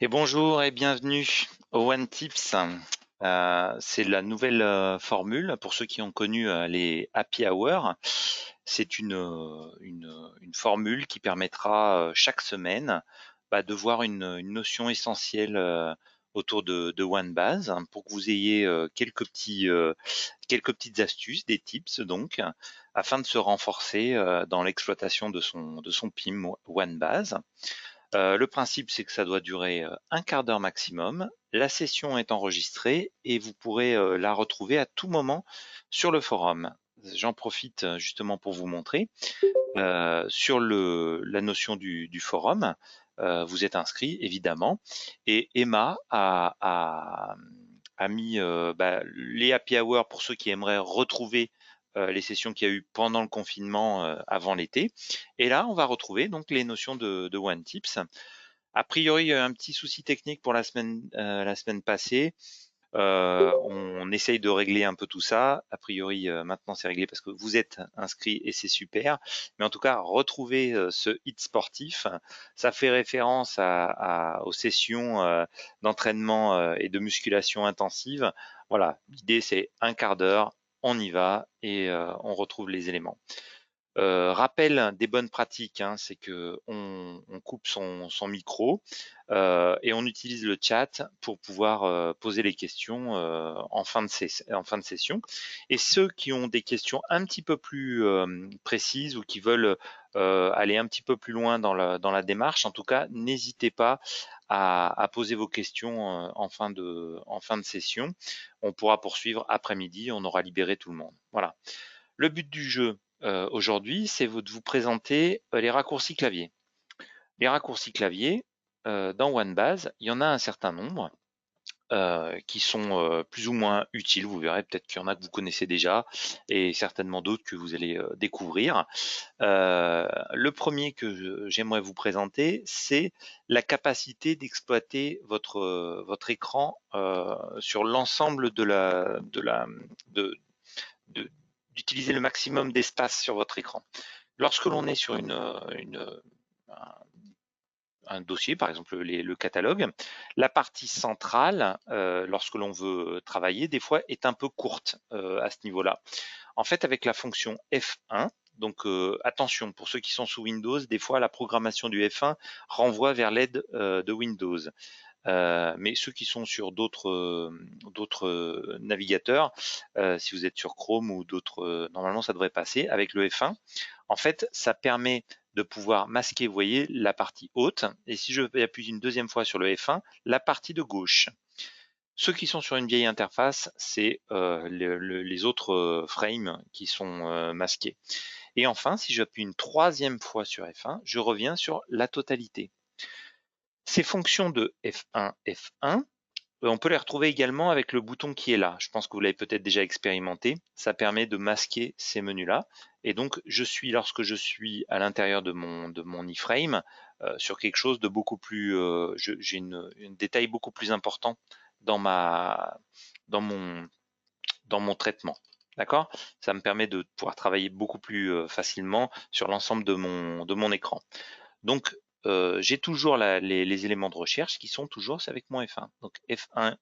Et bonjour et bienvenue au One Tips. C'est la nouvelle formule pour ceux qui ont connu les Happy Hour. C'est une formule qui permettra chaque semaine de voir une notion essentielle autour de OneBase pour que vous ayez quelques petites astuces, des tips donc, afin de se renforcer dans l'exploitation de son PIM OneBase. Le principe, c'est que ça doit durer un quart d'heure maximum. La session est enregistrée et vous pourrez la retrouver à tout moment sur le forum. J'en profite justement pour vous montrer. Sur la notion du forum, vous êtes inscrit évidemment et Emma a mis les happy hours pour ceux qui aimeraient retrouver les sessions qu'il y a eu pendant le confinement avant l'été. Et là, on va retrouver donc les notions de One Tips. A priori, il y a eu un petit souci technique pour la semaine passée. On essaye de régler un peu tout ça. A priori, maintenant c'est réglé parce que vous êtes inscrit et c'est super. Mais en tout cas, retrouver ce hit sportif, ça fait référence aux sessions d'entraînement et de musculation intensive. Voilà, l'idée c'est un quart d'heure, on y va et on retrouve les éléments. Rappel des bonnes pratiques, hein, c'est que on coupe son micro et on utilise le chat pour pouvoir poser les questions en fin de session. Et ceux qui ont des questions un petit peu plus précises ou qui veulent aller un petit peu plus loin dans la démarche, en tout cas, n'hésitez pas à poser vos questions en fin de session. On pourra poursuivre après-midi, on aura libéré tout le monde. Voilà. Le but du jeu aujourd'hui, c'est de vous présenter les raccourcis clavier. Les raccourcis clavier, dans OneBase, il y en a un certain nombre qui sont plus ou moins utiles. Vous verrez peut-être qu'il y en a que vous connaissez déjà et certainement d'autres que vous allez découvrir. Le premier que j'aimerais vous présenter, c'est la capacité d'exploiter votre écran sur l'ensemble de, de- d'utiliser le maximum d'espace sur votre écran. Lorsque l'on est sur un dossier, par exemple le catalogue, la partie centrale, lorsque l'on veut travailler, des fois est un peu courte à ce niveau-là. En fait, avec la fonction F1, donc attention, pour ceux qui sont sous Windows, des fois la programmation du F1 renvoie vers l'aide de Windows. Mais ceux qui sont sur d'autres navigateurs, si vous êtes sur Chrome ou d'autres, normalement ça devrait passer avec le F1. En fait, ça permet de pouvoir masquer, vous voyez, la partie haute. Et si je appuie une deuxième fois sur le F1, la partie de gauche. Ceux qui sont sur une vieille interface, c'est les autres frames qui sont masqués. Et enfin, si j'appuie une troisième fois sur F1, je reviens sur la totalité. Ces fonctions de F1, F1, on peut les retrouver également avec le bouton qui est là. Je pense que vous l'avez peut-être déjà expérimenté. Ça permet de masquer ces menus-là. Et donc, lorsque je suis à l'intérieur de mon iframe, sur quelque chose de beaucoup plus, j'ai une détail beaucoup plus important dans dans mon, dans mon traitement. D'accord? Ça me permet de pouvoir travailler beaucoup plus facilement sur l'ensemble de mon écran. Donc, j'ai toujours les éléments de recherche qui sont toujours avec mon F1. Donc F1,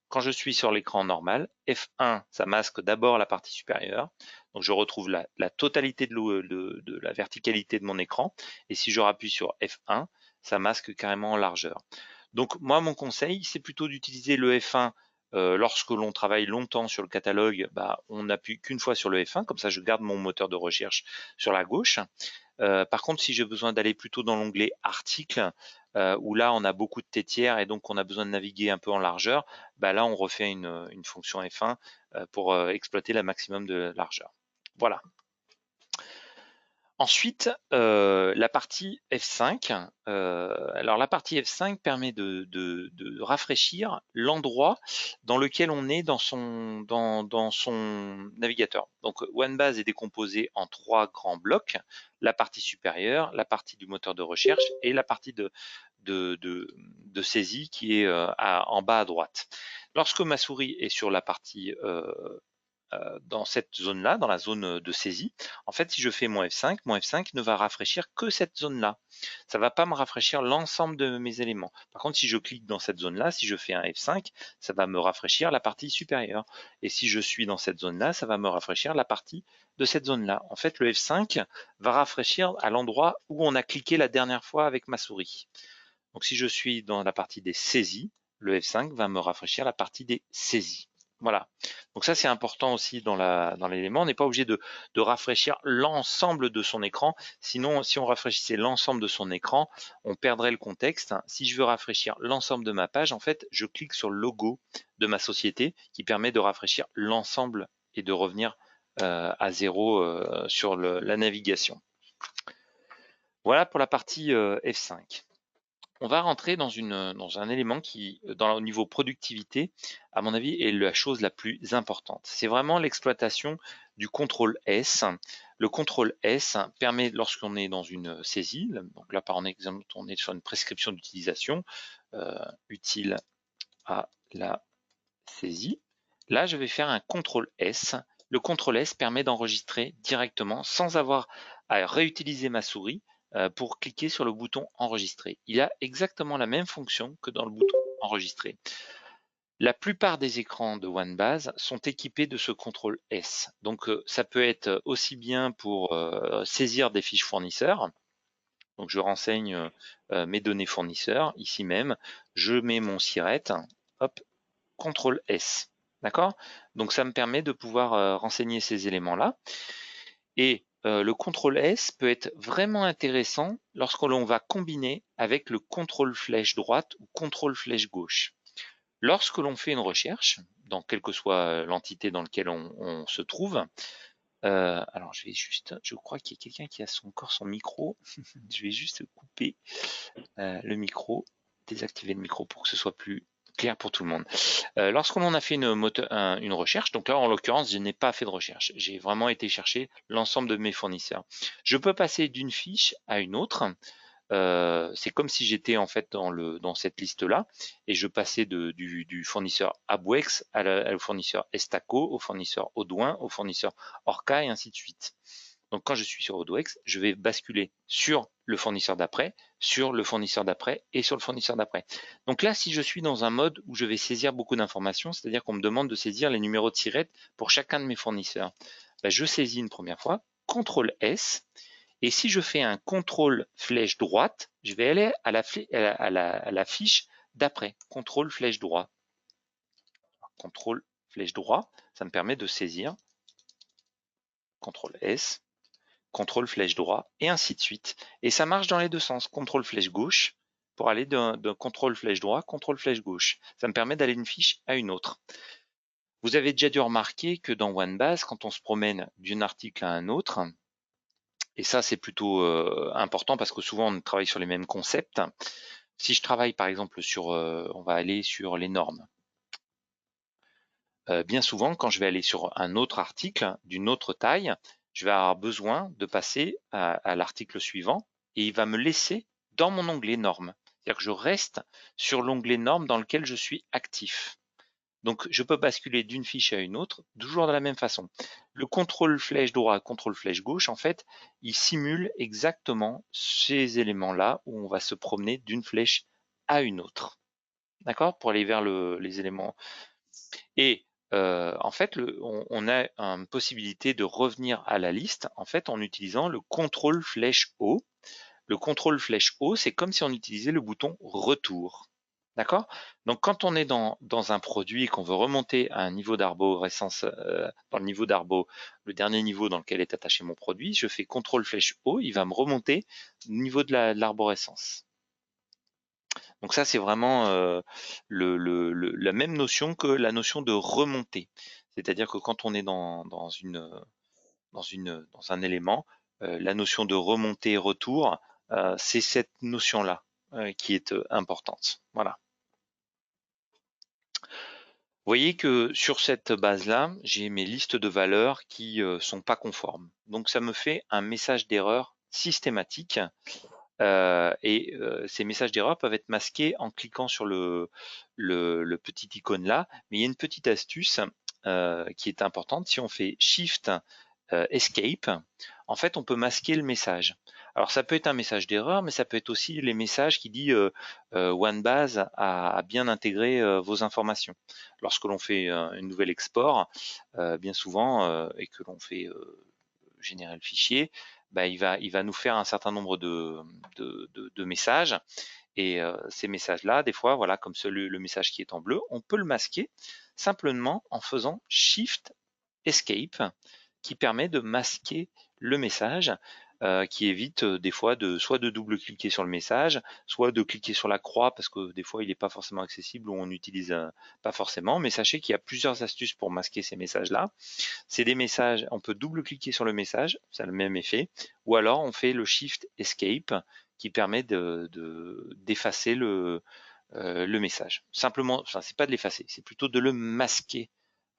quand je suis sur l'écran normal, F1, ça masque d'abord la partie supérieure. Donc je retrouve la totalité de la verticalité de mon écran. Et si je rappuie sur F1, ça masque carrément en largeur. Donc moi, mon conseil, c'est plutôt d'utiliser le F1 lorsque l'on travaille longtemps sur le catalogue. On n'appuie qu'une fois sur le F1, comme ça je garde mon moteur de recherche sur la gauche. Par contre, si j'ai besoin d'aller plutôt dans l'onglet articles, où là on a beaucoup de tétières et donc on a besoin de naviguer un peu en largeur, là on refait une fonction F1 pour exploiter la maximum de largeur. Voilà. Ensuite, la partie F5. Alors la partie F5 permet de rafraîchir l'endroit dans lequel on est dans son navigateur. Donc OneBase est décomposé en 3 grands blocs: la partie supérieure, la partie du moteur de recherche et la partie de saisie qui est en bas à droite. Lorsque ma souris est sur la partie dans cette zone-là, dans la zone de saisie, en fait, si je fais mon F5 ne va rafraîchir que cette zone-là. Ça va pas me rafraîchir l'ensemble de mes éléments. Par contre, si je clique dans cette zone-là, si je fais un F5, ça va me rafraîchir la partie supérieure. Et si je suis dans cette zone-là, ça va me rafraîchir la partie de cette zone-là. En fait, le F5 va rafraîchir à l'endroit où on a cliqué la dernière fois avec ma souris. Donc si je suis dans la partie des saisies, le F5 va me rafraîchir la partie des saisies. Voilà. Donc ça, c'est important aussi dans l'élément. On n'est pas obligé de rafraîchir l'ensemble de son écran. Sinon, si on rafraîchissait l'ensemble de son écran, on perdrait le contexte. Si je veux rafraîchir l'ensemble de ma page, en fait, je clique sur le logo de ma société qui permet de rafraîchir l'ensemble et de revenir à zéro sur la navigation. Voilà pour la partie F5. On va rentrer dans un élément qui, au niveau productivité, à mon avis, est la chose la plus importante. C'est vraiment l'exploitation du contrôle S. Le contrôle S permet, lorsqu'on est dans une saisie, donc là par exemple, on est sur une prescription d'utilisation utile à la saisie. Là, je vais faire un contrôle S. Le contrôle S permet d'enregistrer directement sans avoir à réutiliser ma souris pour cliquer sur le bouton enregistrer. Il a exactement la même fonction que dans le bouton enregistrer. La plupart des écrans de OneBase sont équipés de ce contrôle S. Donc ça peut être aussi bien pour saisir des fiches fournisseurs. Donc je renseigne mes données fournisseurs ici même. Je mets mon SIRET, hop, contrôle S. D'accord? Donc ça me permet de pouvoir renseigner ces éléments-là. Et le contrôle S peut être vraiment intéressant lorsque l'on va combiner avec le contrôle flèche droite ou contrôle flèche gauche. Lorsque l'on fait une recherche, dans quelle que soit l'entité dans laquelle on se trouve, alors je crois qu'il y a quelqu'un qui a encore son micro. Je vais juste couper le micro, désactiver le micro pour que ce soit plus clair pour tout le monde. Lorsqu'on a fait une recherche, donc là en l'occurrence je n'ai pas fait de recherche, j'ai vraiment été chercher l'ensemble de mes fournisseurs. Je peux passer d'une fiche à une autre, c'est comme si j'étais en fait dans cette liste-là et je passais du fournisseur Abwex au fournisseur Estaco, au fournisseur Audouin, au fournisseur Orca et ainsi de suite. Donc quand je suis sur Odoox, je vais basculer sur le fournisseur d'après, sur le fournisseur d'après et sur le fournisseur d'après. Donc là, si je suis dans un mode où je vais saisir beaucoup d'informations, c'est-à-dire qu'on me demande de saisir les numéros de SIRET pour chacun de mes fournisseurs, ben, je saisis une première fois, CTRL S, et si je fais un CTRL flèche droite, je vais aller à la fiche d'après, CTRL flèche droit. CTRL flèche droit, ça me permet de saisir, CTRL S, contrôle flèche droit, et ainsi de suite. Et ça marche dans les deux sens, contrôle flèche gauche, pour aller d'un contrôle flèche droit, contrôle flèche gauche. Ça me permet d'aller d'une fiche à une autre. Vous avez déjà dû remarquer que dans OneBase, quand on se promène d'un article à un autre, et ça c'est plutôt important parce que souvent on travaille sur les mêmes concepts. Si je travaille par exemple sur, on va aller sur les normes. Bien souvent, quand je vais aller sur un autre article d'une autre taille, je vais avoir besoin de passer à l'article suivant et il va me laisser dans mon onglet normes. C'est-à-dire que je reste sur l'onglet normes dans lequel je suis actif. Donc, je peux basculer d'une fiche à une autre, toujours de la même façon. Le contrôle flèche droit, contrôle flèche gauche, en fait, il simule exactement ces éléments-là où on va se promener d'une flèche à une autre. D'accord? Pour aller vers les éléments. Et en fait, on a une possibilité de revenir à la liste en fait en utilisant le contrôle flèche haut. Le contrôle flèche haut, c'est comme si on utilisait le bouton retour. D'accord? Donc quand on est dans un produit et qu'on veut remonter à un niveau d'arborescence, dans le niveau d'arbo, le dernier niveau dans lequel est attaché mon produit, je fais contrôle flèche haut, il va me remonter au niveau de l'arborescence. Donc ça, c'est vraiment la même notion que la notion de remontée. C'est-à-dire que quand on est dans un élément, la notion de remontée retour, c'est cette notion-là qui est importante. Voilà. Vous voyez que sur cette base-là, j'ai mes listes de valeurs qui sont pas conformes. Donc ça me fait un message d'erreur systématique. Ces messages d'erreur peuvent être masqués en cliquant sur le petit icône là, mais il y a une petite astuce, qui est importante. Si on fait Shift Escape, en fait, on peut masquer le message. Alors, ça peut être un message d'erreur, mais ça peut être aussi les messages qui disent OneBase a bien intégré vos informations. Lorsque l'on fait une nouvelle export, bien souvent, et que l'on fait générer le fichier, bah, il va nous faire un certain nombre de messages. Et ces messages-là, des fois, voilà, comme le message qui est en bleu, on peut le masquer simplement en faisant Shift Escape, qui permet de masquer le message, qui évite des fois soit de double-cliquer sur le message, soit de cliquer sur la croix parce que des fois il n'est pas forcément accessible ou on n'utilise pas forcément. Mais sachez qu'il y a plusieurs astuces pour masquer ces messages-là. C'est des messages, on peut double-cliquer sur le message, ça a le même effet, ou alors on fait le Shift Escape qui permet d'effacer le message. Simplement, enfin, c'est pas de l'effacer, c'est plutôt de le masquer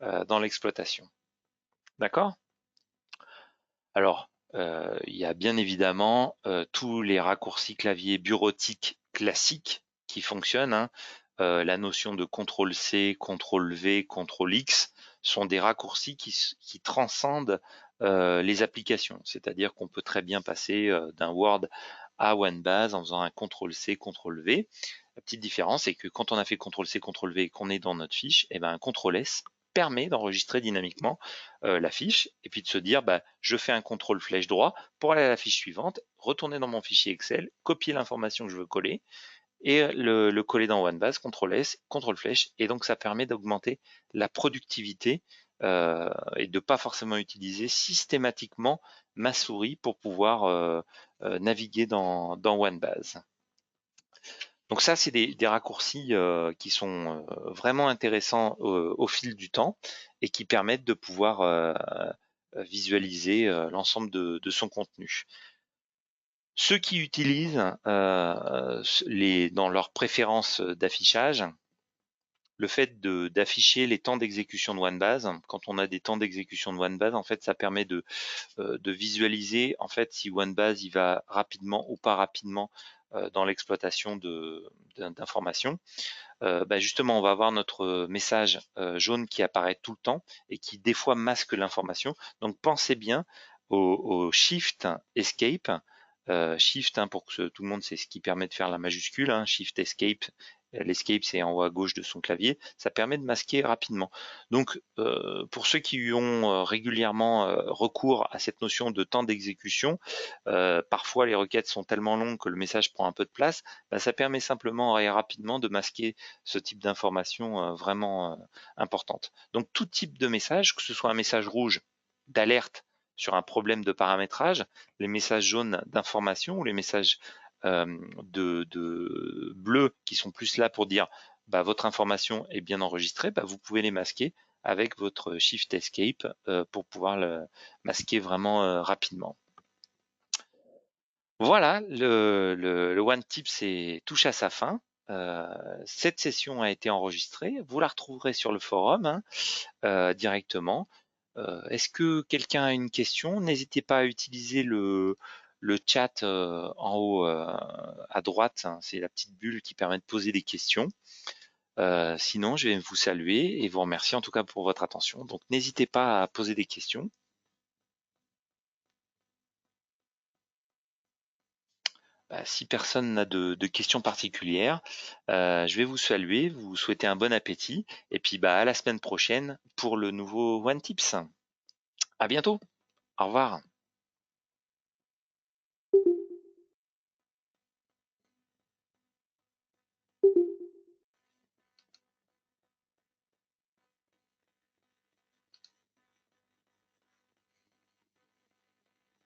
dans l'exploitation. D'accord? Alors, il y a bien évidemment tous les raccourcis clavier bureautiques classiques qui fonctionnent, hein. La notion de CTRL-C, CTRL-V, CTRL-X sont des raccourcis qui transcendent les applications. C'est-à-dire qu'on peut très bien passer d'un Word à OneBase en faisant un CTRL-C, CTRL-V. La petite différence, c'est que quand on a fait CTRL-C, CTRL-V et qu'on est dans notre fiche, et ben un CTRL-S permet d'enregistrer dynamiquement la fiche et puis de se dire bah, je fais un contrôle flèche droit pour aller à la fiche suivante, retourner dans mon fichier Excel, copier l'information que je veux coller et le coller dans OneBase, CTRL S, CTRL flèche, et donc ça permet d'augmenter la productivité et de pas forcément utiliser systématiquement ma souris pour pouvoir naviguer dans OneBase. Donc ça, c'est des raccourcis qui sont vraiment intéressants au fil du temps et qui permettent de pouvoir visualiser l'ensemble de son contenu. Ceux qui utilisent dans leurs préférences d'affichage, le fait d'afficher les temps d'exécution de OneBase, quand on a des temps d'exécution de OneBase, en fait, ça permet de visualiser en fait si OneBase il va rapidement ou pas rapidement dans l'exploitation d'informations. Bah justement, on va avoir notre message jaune qui apparaît tout le temps et qui des fois masque l'information. Donc pensez bien au Shift Escape. Shift, hein, pour que tout le monde, c'est ce qui permet de faire la majuscule, hein, Shift Escape. L'escape, c'est en haut à gauche de son clavier. Ça permet de masquer rapidement. Donc, pour ceux qui ont régulièrement recours à cette notion de temps d'exécution, parfois les requêtes sont tellement longues que le message prend un peu de place. Bah, ça permet simplement et rapidement de masquer ce type d'information vraiment importante. Donc, tout type de message, que ce soit un message rouge d'alerte sur un problème de paramétrage, les messages jaunes d'information ou les messages de bleu qui sont plus là pour dire bah, votre information est bien enregistrée, bah, vous pouvez les masquer avec votre Shift Escape pour pouvoir le masquer vraiment rapidement. Voilà, le One Tips touche à sa fin. Cette session a été enregistrée. Vous la retrouverez sur le forum directement. Est-ce que quelqu'un a une question? N'hésitez pas à utiliser le chat en haut à droite, hein, c'est la petite bulle qui permet de poser des questions. Sinon, je vais vous saluer et vous remercier en tout cas pour votre attention. Donc, n'hésitez pas à poser des questions. Si personne n'a de questions particulières, je vais vous saluer, vous souhaiter un bon appétit et puis bah, à la semaine prochaine pour le nouveau One Tips. À bientôt. Au revoir.